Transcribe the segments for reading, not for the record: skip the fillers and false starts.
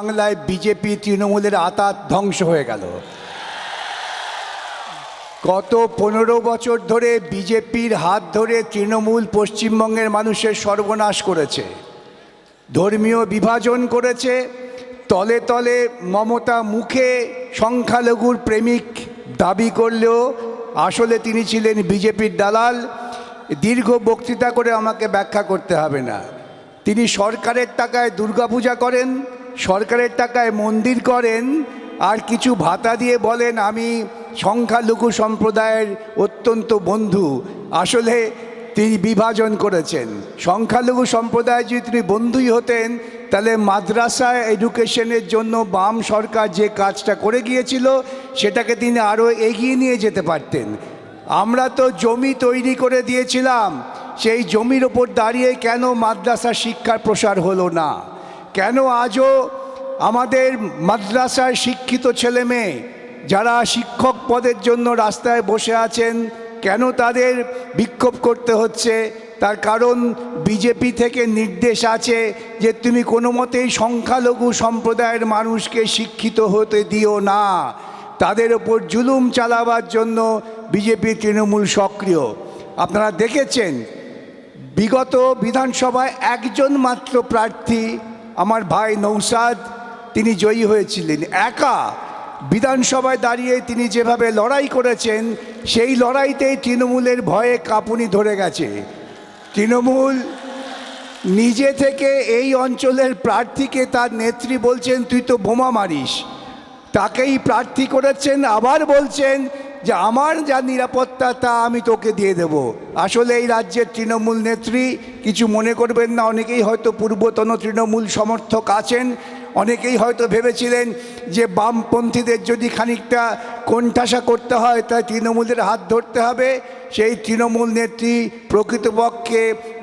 বাংলায় বিজেপি তৃণমূলের আঁতাত ধ্বংস হয়ে গেল। গত 15 বছর ধরে বিজেপির হাত ধরে তৃণমূল পশ্চিমবঙ্গের মানুষের সর্বনাশ করেছে, ধর্মীয় বিভাজন করেছে। তলে তলে মমতা মুখে সংখ্যালঘুর প্রেমিক দাবি করলেও আসলে তিনি ছিলেন বিজেপির দালাল। দীর্ঘ বক্তৃতা করে আমাকে ব্যাখ্যা করতে হবে না। তিনি সরকারের টাকায় দুর্গাপূজা করেন, সরকারের টাকায় মন্দির করেন, আর কিছু ভাতা দিয়ে বলেন আমি সংখ্যালঘু সম্প্রদায়ের অত্যন্ত বন্ধু। আসলে তিনি বিভাজন করেছেন। সংখ্যালঘু সম্প্রদায় যদি তিনি বন্ধুই হতেন, তাহলে মাদ্রাসা এডুকেশনের জন্য বাম সরকার যে কাজটা করে গিয়েছিল সেটাকে তিনি আরও এগিয়ে নিয়ে যেতে পারতেন। আমরা তো জমি তৈরি করে দিয়েছিলাম, সেই জমির ওপর দাঁড়িয়ে কেন মাদ্রাসা শিক্ষার প্রসার হলো না? কেন আজও আমাদের মাদ্রাসায় শিক্ষিত ছেলে মেয়ে যারা শিক্ষক পদের জন্য রাস্তায় বসে আছেন, কেন তাদের বিক্ষোভ করতে হচ্ছে? তার কারণ বিজেপি থেকে নির্দেশ আছে যে তুমি কোনো মতেই সংখ্যালঘু সম্প্রদায়ের মানুষকে শিক্ষিত হতে দিও না। তাদের ওপর জুলুম চালাবার জন্য বিজেপি তৃণমূল সক্রিয়। আপনারা দেখেছেন বিগত বিধানসভায় একজন মাত্র প্রার্থী আমার ভাই নৌসাদ, তিনি জয়ী হয়েছিলেন। একা বিধানসভায় দাঁড়িয়ে তিনি যেভাবে লড়াই করেছেন, সেই লড়াইতেই তৃণমূলের ভয়ে কাঁপুনি ধরে গেছে। তৃণমূল নিজে থেকে এই অঞ্চলের প্রার্থীকে তার নেত্রী বলছেন তুই তো বোমা মারিস, তাকেই প্রার্থী করেছেন। আবার বলছেন যে আমার যা নিরাপত্তা তা আমি তোকে দিয়ে দেব। আসলে এই রাজ্যের তৃণমূল নেত্রী, কিছু মনে করবেন না, অনেকেই হয়তো পূর্বতন তৃণমূল সমর্থক আছেন, অনেকেই হয়তো ভেবেছিলেন যে বামপন্থীদের যদি খানিকটা কোণঠাসা করতে হয় তাই তৃণমূলের হাত ধরতে হবে। সেই তৃণমূল নেত্রী প্রকৃতপক্ষে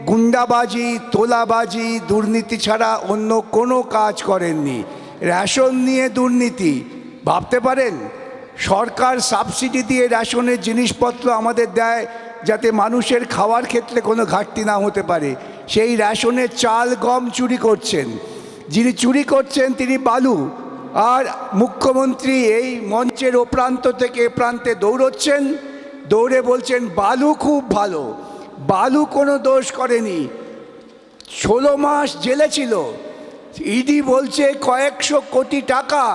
গুন্ডাবাজি, তোলাবাজি, দুর্নীতি ছাড়া অন্য কোনো কাজ করেননি। রেশন নিয়ে দুর্নীতি, ভাবতে পারেন সরকার সাবসিডি দিয়ে রেশনের জিনিসপত্র আমাদের দেয় যাতে মানুষের খাওয়ার ক্ষেত্রে কোনো ঘাটতি না হতে পারে। সেই রেশনের চাল গম চুরি করছেন। যিনি চুরি করছেন তিনি বালু। আর মুখ্যমন্ত্রী এই মঞ্চের ও প্রান্ত থেকে এ প্রান্তে দৌড়চ্ছেন, দৌড়ে বলছেন বালু খুব ভালো। বালু কোনো দোষ করেনি, 16 মাস জেলে ছিল। ইডি বলছে কয়েকশো কোটি টাকা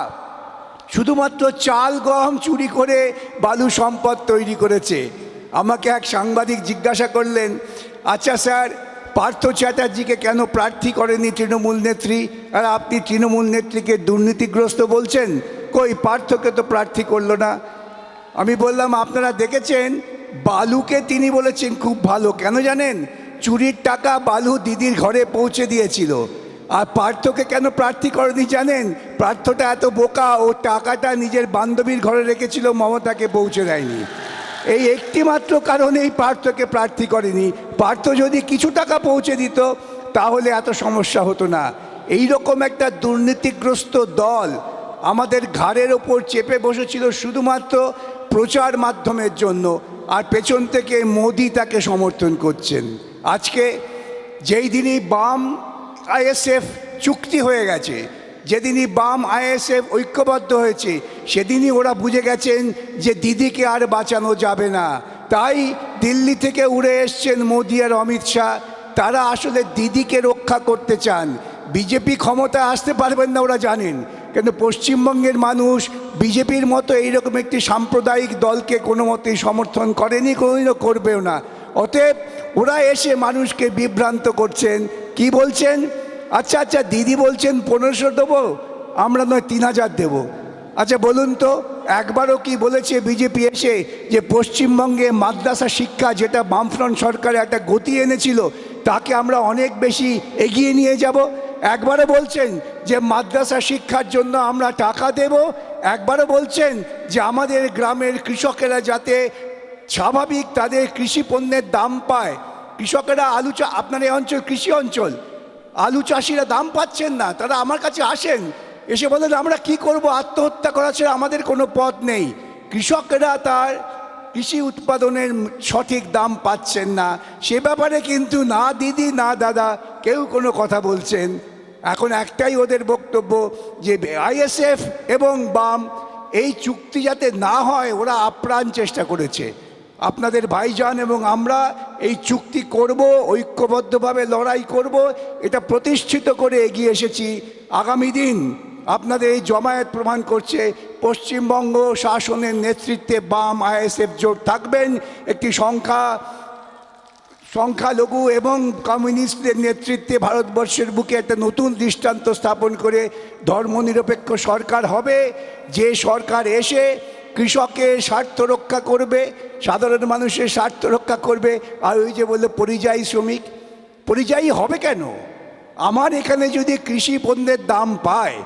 শুধুমাত্র চাল গম চুরি করে বালু সম্পদ তৈরি করেছে। আমাকে এক সাংবাদিক জিজ্ঞাসা করলেন, আচ্ছা স্যার, পার্থ চ্যাটার্জিকে কেন প্রার্থী করেনি তৃণমূল নেত্রী, আর আপনি তৃণমূল নেত্রীকে দুর্নীতিগ্রস্ত বলছেন? কই পার্থকে তো প্রার্থী করলো না। আমি বললাম আপনারা দেখেছেন বালুকে তিনি বলেছেন খুব ভালো, কেন জানেন? চুরির টাকা বালু দিদির ঘরে পৌঁছে দিয়েছিল। আর পার্থকে কেন প্রার্থী করেনি জানেন? পার্থটা এত বোকা, ও টাকাটা নিজের বান্ধবীর ঘরে রেখেছিল, মমতাকে পৌঁছে দেয়নি। এই একটি মাত্র কারণেই পার্থকে প্রার্থী করেনি। পার্থ যদি কিছু টাকা পৌঁছে দিত তাহলে এত সমস্যা হতো না। এই রকম একটা দুর্নীতিগ্রস্ত দল আমাদের ঘাড়ের ওপর চেপে বসেছিল শুধুমাত্র প্রচার মাধ্যমের জন্য, আর পেছন থেকে মোদি তাকে সমর্থন করছেন। আজকে যেই দিনই বাম আইএসএফ চুক্তি হয়ে গেছে, যেদিনই বাম আইএসএফ ঐক্যবদ্ধ হয়েছে, সেদিনই ওরা বুঝে গেছেন যে দিদিকে আর বাঁচানো যাবে না। তাই দিল্লি থেকে উড়ে এসছেন মোদি আর অমিত শাহ। তারা আসলে দিদিকে রক্ষা করতে চান। বিজেপি ক্ষমতায় আসতে পারবেন না ওরা জানেন, কিন্তু পশ্চিমবঙ্গের মানুষ বিজেপির মতো এইরকম একটি সাম্প্রদায়িক দলকে কোনো মতেই সমর্থন করেনি, কোনোদিনও করবেও না। অতএব ওরা এসে মানুষকে বিভ্রান্ত করছেন। কি বলছেন? আচ্ছা আচ্ছা, দিদি বলছেন 1500 দেবো, আমরা নয় 3000 দেবো। আচ্ছা বলুন তো, একবারও কি বলেছে বিজেপি এসে যে পশ্চিমবঙ্গে মাদ্রাসা শিক্ষা, যেটা বামফ্রন্ট সরকার একটা গতি এনেছিল, তাকে আমরা অনেক বেশি এগিয়ে নিয়ে যাব? একবারও বলছেন যে মাদ্রাসা শিক্ষার জন্য আমরা টাকা দেব? একবারও বলছেন যে আমাদের গ্রামের কৃষকেরা যাতে স্বাভাবিক তাদের কৃষি পণ্যের দাম পায়? কৃষকেরা আপনার এই অঞ্চল কৃষি অঞ্চল, আলু চাষিরা দাম পাচ্ছেন না, তারা আমার কাছে আসেন, এসে বলেন আমরা কি করব, আত্মহত্যা করা ছাড়া আমাদের কোনো পথ নেই। কৃষকেরা তার কৃষি উৎপাদনের সঠিক দাম পাচ্ছেন না, সে ব্যাপারে কিন্তু না দিদি না দাদা কেউ কোনো কথা বলছেন এখন একটাই ওদের বক্তব্য যে আইএসএফ এবং বাম এই চুক্তি যাতে না হয় ওরা আপ্রাণ চেষ্টা করেছে। আপনাদের ভাইজান এবং আমরা এই চুক্তি করব, ঐক্যবদ্ধভাবে লড়াই করব, এটা প্রতিষ্ঠিত করে এগিয়ে এসেছি। আগামী দিন আপনাদের এই জমায়েত প্রমাণ করছে পশ্চিমবঙ্গ শাসনের নেতৃত্বে বাম আইএসএফ জোট থাকবেন। একটি সংখ্যালঘু এবং কমিউনিস্টদের নেতৃত্বে ভারতবর্ষের বুকে একটা নতুন দৃষ্টান্ত স্থাপন করে ধর্মনিরপেক্ষ সরকার হবে, যে সরকার এসে কৃষকের স্বার্থ রক্ষা করবে, সাধারণ মানুষের স্বার্থ রক্ষা করবে। আর ওই যে বললো পরিযায়ী শ্রমিক, পরিযায়ী হবে কেন? আমার এখানে যদি কৃষি পণ্যের দাম পায়,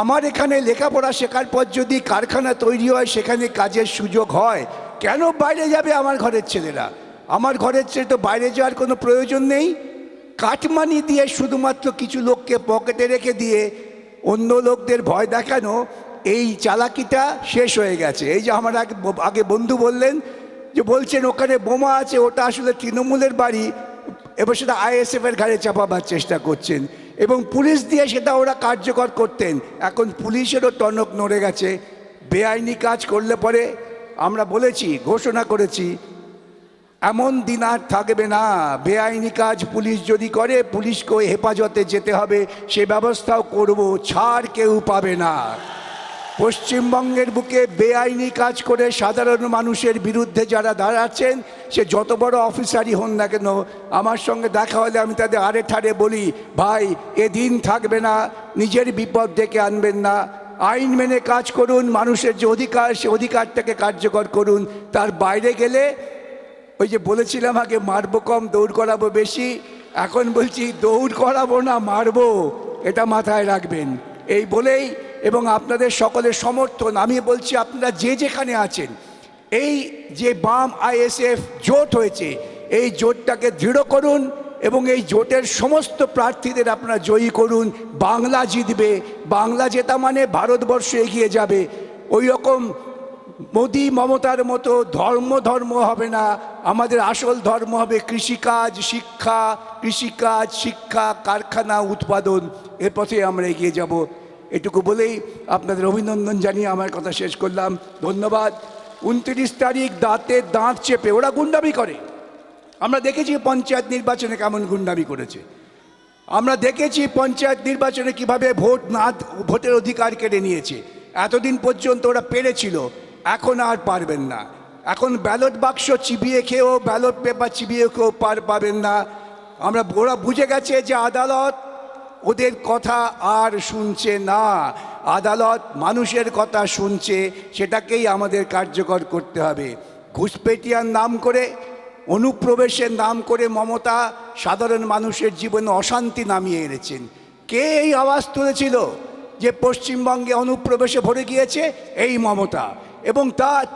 আমার এখানে লেখাপড়া শেখার পর যদি কারখানা তৈরি হয়, সেখানে কাজের সুযোগ হয়, কেন বাইরে যাবে আমার ঘরের ছেলেরা? আমার ঘরের ছেলে তো বাইরে যাওয়ার কোনো প্রয়োজন নেই। কাটমানি দিয়ে শুধুমাত্র কিছু লোককে পকেটে রেখে দিয়ে অন্য লোকদের ভয় দেখানো, এই চালাকিটা শেষ হয়ে গেছে। এই যে আমার আগে বন্ধু বললেন যে বলছেন ওখানে বোমা আছে, ওটা আসলে তৃণমূলের বাড়ি, এবার সেটা আইএসএফের ঘাড়ে চাপাবার চেষ্টা করছেন এবং পুলিশ দিয়ে সেটা ওরা কার্যকর করতেন। এখন পুলিশেরও টনক নড়ে গেছে। বেআইনি কাজ করলে পরে আমরা বলেছি, ঘোষণা করেছি, এমন দিন আর থাকবে না। বেআইনি কাজ পুলিশ যদি করে, পুলিশকে হেফাজতে যেতে হবে, সে ব্যবস্থাও করব, ছাড় কেউ পাবে না। পশ্চিমবঙ্গের বুকে বেআইনি কাজ করে সাধারণ মানুষের বিরুদ্ধে যারা দাঁড়াচ্ছেন, সে যত বড় অফিসারই হন না কেন, আমার সঙ্গে দেখা হলে আমি তাদের আড়ে ঠাড়ে বলি, ভাই এ দিন থাকবে না, নিজের বিপদ ডেকে আনবেন না, আইন মেনে কাজ করুন, মানুষের যে অধিকার সে অধিকারটাকে কার্যকর করুন। তার বাইরে গেলে ওই যে বলেছিলাম আগে মারবো কম দৌড় করাবো বেশি, এখন বলছি দৌড় করাবো না, মারবো, এটা মাথায় রাখবেন। এই বলেই এবং আপনাদের সকলের সমর্থন, আমি বলছি আপনারা যে যেখানে আছেন, এই যে বাম আইএসএফ জোট হয়েছে, এই জোটটাকে দৃঢ় করুন এবং এই জোটের সমস্ত প্রার্থীদের আপনারা জয়ী করুন। বাংলা জিতবে, বাংলা জেতা মানে ভারতবর্ষ এগিয়ে যাবে। ওই রকম মোদি মমতার মতো ধর্ম হবে না, আমাদের আসল ধর্ম হবে কৃষিকাজ, শিক্ষা, কারখানা, উৎপাদন। এর পথে আমরা এগিয়ে যাব। এটুকু বলেই আপনাদের অভিনন্দন জানিয়ে আমার কথা শেষ করলাম। ধন্যবাদ। 29 তারিখ দাঁতে দাঁত চেপে ওরা গুন্ডামি করে। আমরা দেখেছি পঞ্চায়েত নির্বাচনে কেমন গুন্ডামি করেছে, আমরা দেখেছি পঞ্চায়েত নির্বাচনে কিভাবে ভোটের অধিকার কেড়ে নিয়েছে। এতদিন পর্যন্ত ওরা পেরেছিল, এখন আর পারবেন না। এখন ব্যালট বাক্স চিবিয়ে খেয়েও, ব্যালট পেপার চিবিয়ে খেয়েও পার পাবেন না। ওরা বুঝে গেছে যে আদালত ওদের কথা আর শুনছে না, আদালত মানুষের কথা শুনছে, সেটাকেই আমাদের কার্যকর করতে হবে। ঘুষপেটিয়ার নাম করে, অনুপ্রবেশের নাম করে মমতা সাধারণ মানুষের জীবনে অশান্তি নামিয়ে এনেছেন। কে এই আওয়াজ তুলেছিল যে পশ্চিমবঙ্গে অনুপ্রবেশে ভরে গিয়েছে? এই মমতা। এবং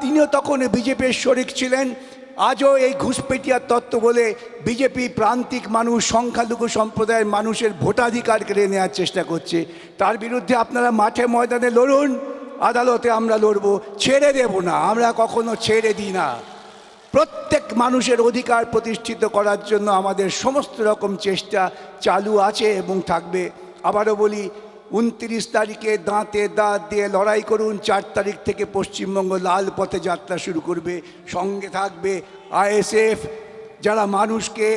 তিনিও তখন বিজেপির শরিক ছিলেন। আজও এই ঘুষপেটিয়ার তত্ত্ব বলে বিজেপি প্রান্তিক মানুষ, সংখ্যালঘু সম্প্রদায়ের মানুষের ভোটাধিকার কেড়ে নেওয়ার চেষ্টা করছে। তার বিরুদ্ধে আপনারা মাঠে ময়দানে লড়ুন, আদালতে আমরা লড়ব, ছেড়ে দেব না, আমরা কখনো ছেড়ে দিই না। প্রত্যেক মানুষের অধিকার প্রতিষ্ঠিত করার জন্য আমাদের সমস্ত রকম চেষ্টা চালু আছে এবং থাকবে। আবারও বলি, 29 তারিখে দাঁতে দাঁত দিয়ে লড়াই করুন। 4 তারিখ থেকে পশ্চিমবঙ্গ লাল পথে যাত্রা শুরু করবে। সঙ্গে থাকবে আইএসএফ, যারা মানুষকে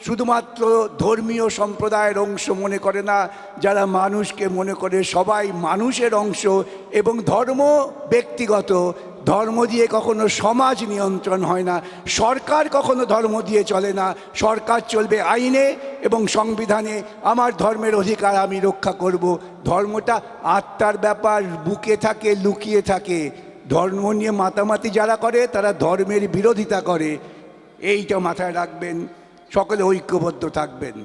শুধুমাত্র ধর্মীয় সম্প্রদায়ের অংশ মনে করে না, যারা মানুষকে মনে করে সবাই মানুষের অংশ। এবং ধর্ম ব্যক্তিগত, ধর্ম দিয়ে কখনো সমাজ নিয়ন্ত্রণ হয় না, সরকার কখনো ধর্ম দিয়ে চলে না, সরকার চলবে আইনে এবং সংবিধানে। আমার ধর্মের অধিকার আমি রক্ষা করব। ধর্মটা আত্মার ব্যাপার, বুকে থাকে, লুকিয়ে থাকে। ধর্ম নিয়ে মাতামাতি যারা করে তারা ধর্মের বিরোধিতা করে, এইটা মাথায় রাখবেন। সকলে ঐক্যবদ্ধ থাকবেন।